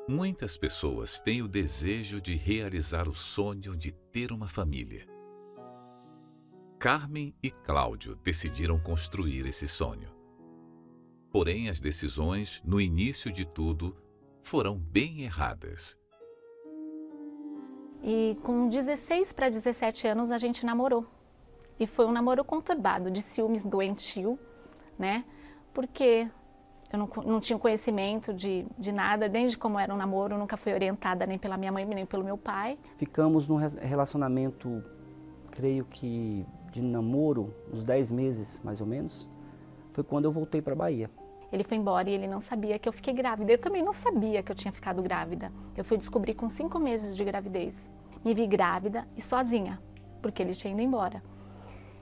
Muitas pessoas têm o desejo de realizar o sonho de ter uma família. Carmen e Cláudio decidiram construir esse sonho. Porém, as decisões, no início de tudo, foram bem erradas. E com 16 para 17 anos a gente namorou. E foi um namoro conturbado, de ciúmes doentio, né? Porque eu não tinha conhecimento de nada, desde como era um namoro, nunca fui orientada nem pela minha mãe, nem pelo meu pai. Ficamos num relacionamento, creio que de namoro, uns 10 meses mais ou menos. Foi quando eu voltei para a Bahia. Ele foi embora e ele não sabia que eu fiquei grávida. Eu também não sabia que eu tinha ficado grávida. Eu fui descobrir com 5 meses de gravidez. Me vi grávida e sozinha, porque ele tinha ido embora.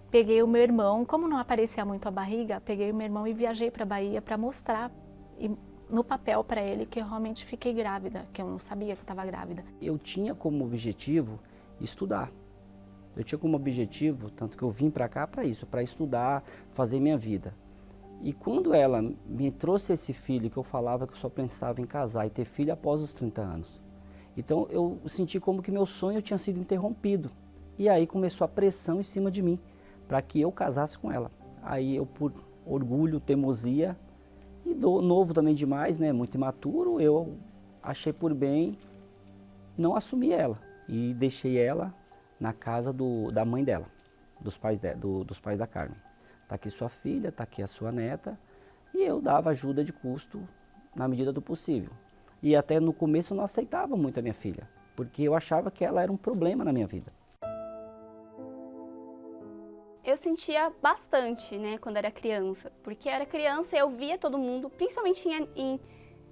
Peguei o meu irmão, como não aparecia muito a barriga, peguei o meu irmão e viajei para a Bahia para mostrar no papel para ele que eu realmente fiquei grávida, que eu não sabia que eu estava grávida. Eu tinha como objetivo estudar. Eu tinha como objetivo, tanto que eu vim para cá para isso, para estudar, fazer minha vida. E quando ela me trouxe esse filho, que eu falava que eu só pensava em casar e ter filho após os 30 anos. Então eu senti como que meu sonho tinha sido interrompido. E aí começou a pressão em cima de mim, para que eu casasse com ela. Aí eu, por orgulho, teimosia, e novo também demais, né, muito imaturo, eu achei por bem não assumir ela. E deixei ela na casa da mãe dela, dos pais da Carmen. Está aqui sua filha, está aqui a sua neta, e eu dava ajuda de custo na medida do possível. E até no começo eu não aceitava muito a minha filha, porque eu achava que ela era um problema na minha vida. Eu sentia bastante, né, quando era criança, porque era criança e eu via todo mundo, principalmente em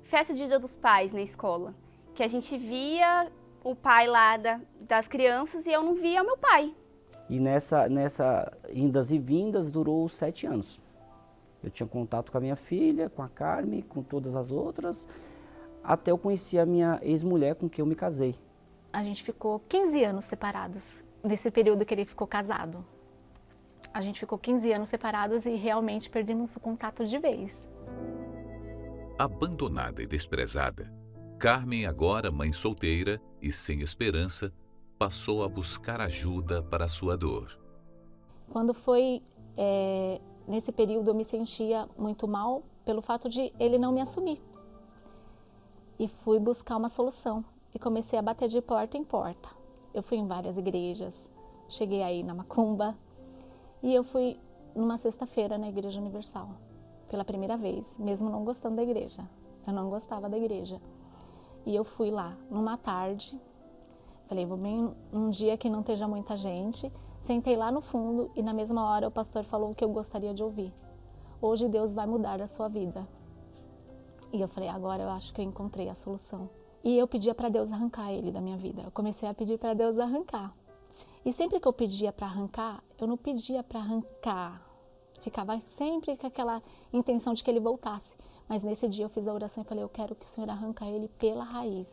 festa de Dia dos Pais na escola, que a gente via o pai lá das crianças e eu não via o meu pai. E nessa indas e vindas durou 7 anos. Eu tinha contato com a minha filha, com a Carmen, com todas as outras, até eu conheci a minha ex-mulher com quem eu me casei. A gente ficou 15 anos separados, nesse período que ele ficou casado. A gente ficou 15 anos separados e realmente perdemos o contato de vez. Abandonada e desprezada, Carmen, agora mãe solteira e sem esperança, passou a buscar ajuda para a sua dor. Quando foi nesse período eu me sentia muito mal pelo fato de ele não me assumir. E fui buscar uma solução e comecei a bater de porta em porta. Eu fui em várias igrejas, cheguei aí na Macumba e eu fui numa sexta-feira na Igreja Universal, pela primeira vez, mesmo não gostando da igreja. Eu não gostava da igreja. E eu fui lá numa tarde, falei, vou bem num dia que não esteja muita gente, sentei lá no fundo e na mesma hora o pastor falou o que eu gostaria de ouvir. Hoje Deus vai mudar a sua vida. E eu falei, agora eu acho que eu encontrei a solução. E eu pedia para Deus arrancar ele da minha vida. Eu comecei a pedir para Deus arrancar. E sempre que eu pedia para arrancar, eu não pedia para arrancar. Ficava sempre com aquela intenção de que ele voltasse. Mas nesse dia eu fiz a oração e falei, eu quero que o Senhor arranque ele pela raiz.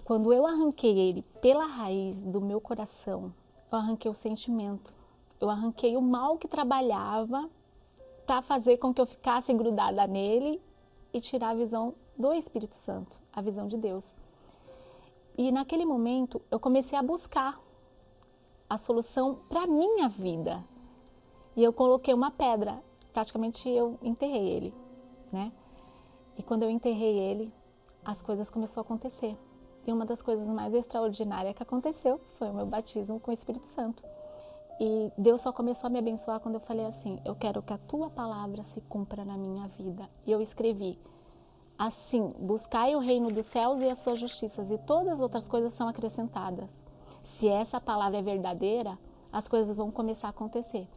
Quando eu arranquei ele pela raiz do meu coração, eu arranquei o sentimento. Eu arranquei o mal que trabalhava para fazer com que eu ficasse grudada nele e tirar a visão do Espírito Santo, a visão de Deus. E naquele momento eu comecei a buscar a solução para a minha vida. E eu coloquei uma pedra, praticamente eu enterrei ele, né? E quando eu enterrei ele, as coisas começaram a acontecer. E uma das coisas mais extraordinárias que aconteceu foi o meu batismo com o Espírito Santo. E Deus só começou a me abençoar quando eu falei assim, eu quero que a tua palavra se cumpra na minha vida. E eu escrevi assim, buscai o reino dos céus e as suas justiças, e todas as outras coisas são acrescentadas. Se essa palavra é verdadeira, as coisas vão começar a acontecer.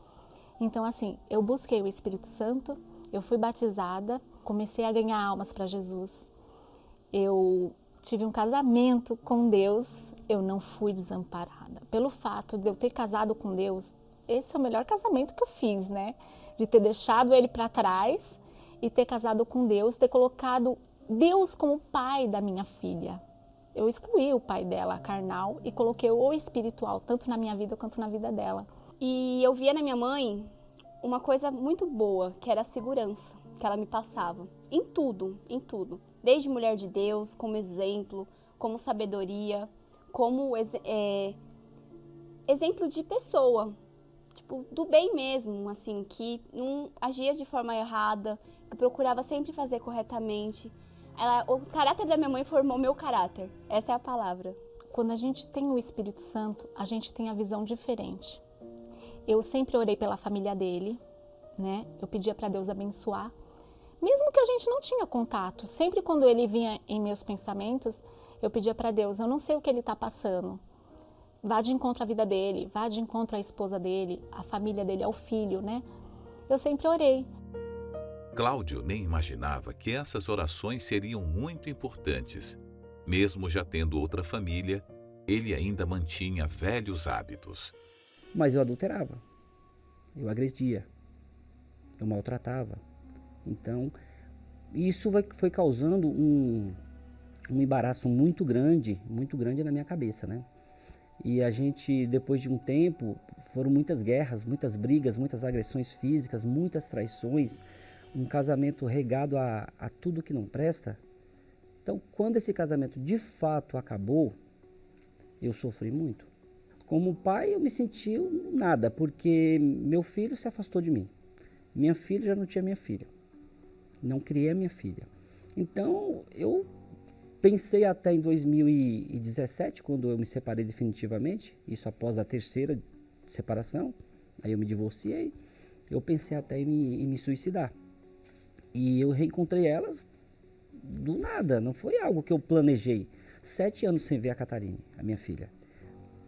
Então assim, eu busquei o Espírito Santo, eu fui batizada, comecei a ganhar almas para Jesus. Eu tive um casamento com Deus, eu não fui desamparada. Pelo fato de eu ter casado com Deus, esse é o melhor casamento que eu fiz, né? De ter deixado ele para trás e ter casado com Deus, ter colocado Deus como pai da minha filha. Eu excluí o pai dela, carnal, e coloquei o espiritual, tanto na minha vida quanto na vida dela. E eu via na minha mãe uma coisa muito boa, que era a segurança que ela me passava. Em tudo, desde mulher de Deus, como exemplo, como sabedoria, como exemplo de pessoa, tipo, do bem mesmo, assim, que não agia de forma errada, que procurava sempre fazer corretamente. O caráter da minha mãe formou meu caráter, essa é a palavra. Quando a gente tem o Espírito Santo, a gente tem a visão diferente. Eu sempre orei pela família dele, né? Eu pedia para Deus abençoar, mesmo que a gente não tinha contato. Sempre quando ele vinha em meus pensamentos, eu pedia para Deus, eu não sei o que ele está passando. Vá de encontro à vida dele, vá de encontro à esposa dele, à família dele, ao filho, né? Eu sempre orei. Cláudio nem imaginava que essas orações seriam muito importantes. Mesmo já tendo outra família, ele ainda mantinha velhos hábitos. Mas eu adulterava, eu agredia, eu maltratava. Então, isso foi causando um embaraço muito grande na minha cabeça, né? E a gente, depois de um tempo, foram muitas guerras, muitas brigas, muitas agressões físicas, muitas traições, um casamento regado a tudo que não presta. Então, quando esse casamento de fato acabou, eu sofri muito. Como pai, eu me senti nada, porque meu filho se afastou de mim. Minha filha já não tinha minha filha. Não criei a minha filha. Então, eu pensei até em 2017, quando eu me separei definitivamente, isso após a terceira separação, aí eu me divorciei, eu pensei até em me suicidar. E eu reencontrei elas do nada, não foi algo que eu planejei. 7 anos sem ver a Catarine, a minha filha.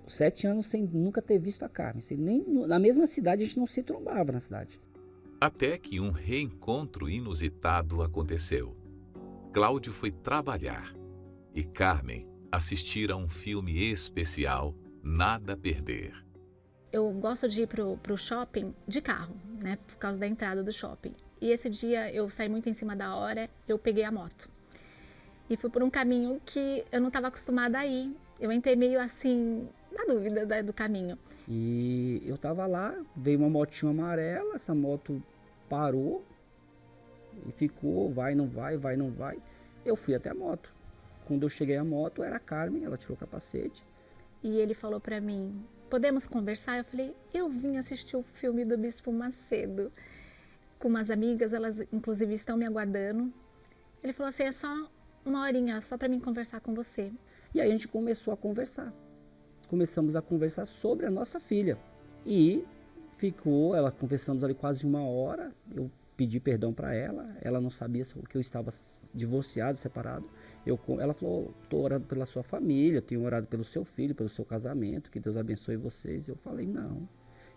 7 anos sem nunca ter visto a Carmen. Nem na mesma cidade, a gente não se trombava na cidade. Até que um reencontro inusitado aconteceu. Cláudio foi trabalhar e Carmen assistir a um filme especial, Nada a Perder. Eu gosto de ir pro shopping de carro, né? Por causa da entrada do shopping. E esse dia eu saí muito em cima da hora, eu peguei a moto. E fui por um caminho que eu não estava acostumada a ir. Eu entrei meio assim, na dúvida do caminho. E eu tava lá, veio uma motinha amarela, essa moto parou e ficou, vai, não vai, vai, não vai. Eu fui até a moto. Quando eu cheguei à moto, era a Carmen, ela tirou o capacete. E ele falou pra mim, podemos conversar? Eu falei, eu vim assistir o filme do Bispo Macedo com umas amigas, elas inclusive estão me aguardando. Ele falou assim, é só uma horinha, só pra mim conversar com você. E aí a gente começou a conversar. Começamos a conversar sobre a nossa filha. E ela conversamos ali quase 1 hora, eu pedi perdão para ela não sabia que eu estava divorciado, separado. Ela falou, estou orando pela sua família, tenho orado pelo seu filho, pelo seu casamento, que Deus abençoe vocês. Eu falei, não,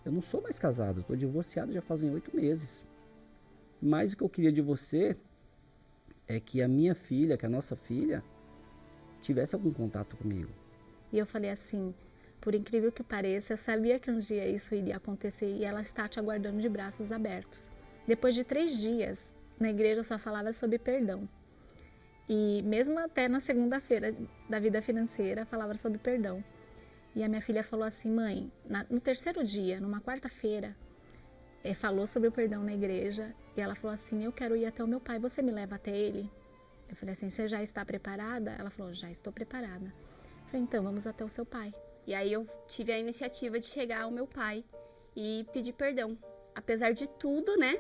eu não sou mais casado, estou divorciado já fazem 8 meses. Mas o que eu queria de você é que a minha filha, que a nossa filha, tivesse algum contato comigo. E eu falei assim, por incrível que pareça, eu sabia que um dia isso iria acontecer e ela está te aguardando de braços abertos. Depois de 3 dias, na igreja eu só falava sobre perdão. E mesmo até na segunda-feira da vida financeira, falava sobre perdão. E a minha filha falou assim, mãe, no terceiro dia, numa quarta-feira, falou sobre o perdão na igreja. E ela falou assim, eu quero ir até o meu pai, você me leva até ele? Eu falei assim, você já está preparada? Ela falou, já estou preparada. Eu falei, então vamos até o seu pai. E aí eu tive a iniciativa de chegar ao meu pai e pedir perdão. Apesar de tudo, né,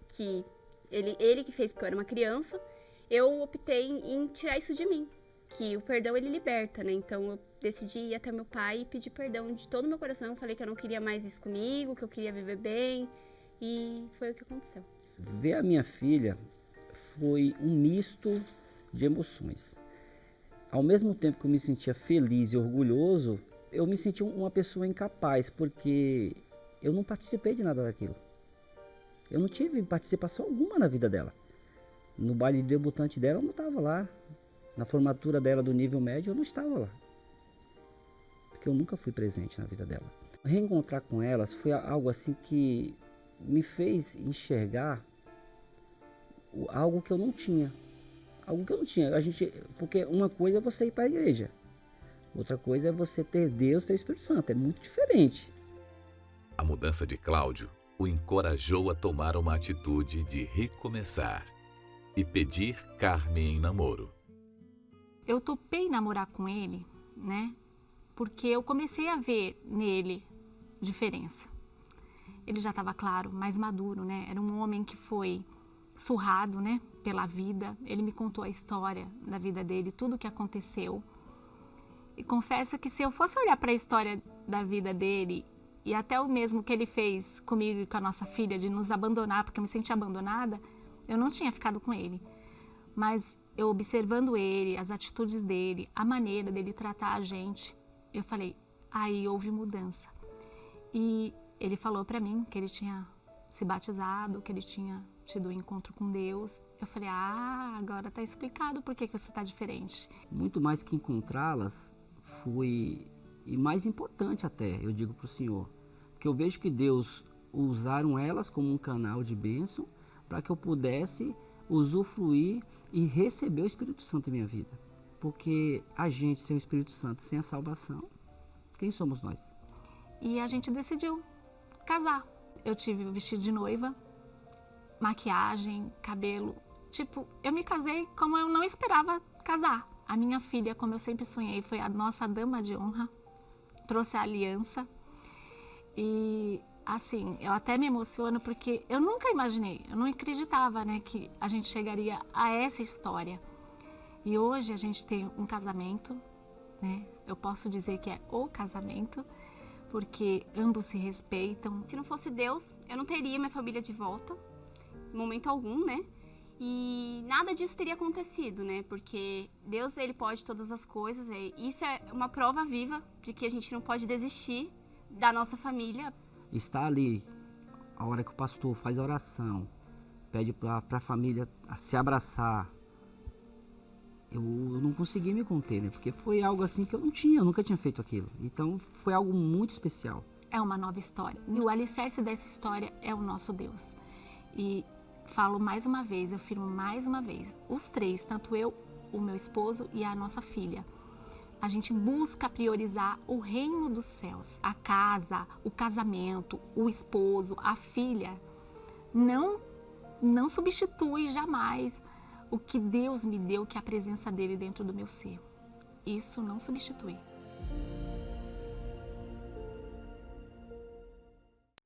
que ele que fez porque eu era uma criança, eu optei em tirar isso de mim, que o perdão ele liberta, né? Então eu decidi ir até meu pai e pedir perdão de todo o meu coração. Eu falei que eu não queria mais isso comigo, que eu queria viver bem, e foi o que aconteceu. Ver a minha filha foi um misto de emoções. Ao mesmo tempo que eu me sentia feliz e orgulhoso, eu me senti uma pessoa incapaz, porque eu não participei de nada daquilo. Eu não tive participação alguma na vida dela. No baile de debutante dela eu não estava lá. Na formatura dela do nível médio eu não estava lá. Porque eu nunca fui presente na vida dela. Reencontrar com elas foi algo assim que me fez enxergar algo que eu não tinha. Algo que eu não tinha. Porque uma coisa é você ir para a igreja. Outra coisa é você ter Deus, ter o Espírito Santo. É muito diferente. A mudança de Cláudio o encorajou a tomar uma atitude de recomeçar e pedir Carmen em namoro. eu topei namorar com ele, né? Porque eu comecei a ver nele diferença. Ele já estava, claro, mais maduro, né? Era um homem que foi surrado, né, pela vida. Ele me contou a história da vida dele, tudo o que aconteceu. E confesso que se eu fosse olhar para a história da vida dele e até o mesmo que ele fez comigo e com a nossa filha, de nos abandonar, porque eu me senti abandonada, eu não tinha ficado com ele. Mas eu observando ele, as atitudes dele, a maneira dele tratar a gente, eu falei, aí houve mudança. E ele falou para mim que ele tinha se batizado, que ele tinha tido um encontro com Deus. Eu falei, agora está explicado por que você está diferente. Muito mais que encontrá-las, foi, e mais importante até, eu digo para o Senhor, porque eu vejo que Deus usaram elas como um canal de bênção para que eu pudesse usufruir e receber o Espírito Santo em minha vida. Porque a gente sem o Espírito Santo, sem a salvação, quem somos nós? E a gente decidiu casar. Eu tive o vestido de noiva, maquiagem, cabelo. Tipo, eu me casei como eu não esperava casar. A minha filha, como eu sempre sonhei, foi a nossa dama de honra. Trouxe a aliança. E, assim, eu até me emociono porque eu nunca imaginei, eu não acreditava, né, que a gente chegaria a essa história. E hoje a gente tem um casamento, né? Eu posso dizer que é o casamento, porque ambos se respeitam. Se não fosse Deus, eu não teria minha família de volta, em momento algum, né? E nada disso teria acontecido, né? Porque Deus, ele pode todas as coisas. Isso é uma prova viva de que a gente não pode desistir da nossa família. Está ali, a hora que o pastor faz a oração, pede para a família se abraçar. Eu não consegui me conter, né? Porque foi algo assim que eu nunca tinha feito aquilo. Então foi algo muito especial. É uma nova história. E o alicerce dessa história é o nosso Deus. E falo mais uma vez, eu afirmo mais uma vez, os três, tanto eu, o meu esposo e a nossa filha, a gente busca priorizar o reino dos céus, a casa, o casamento, o esposo, a filha. Não substitui jamais o que Deus me deu, que é a presença dele dentro do meu ser. Isso não substitui.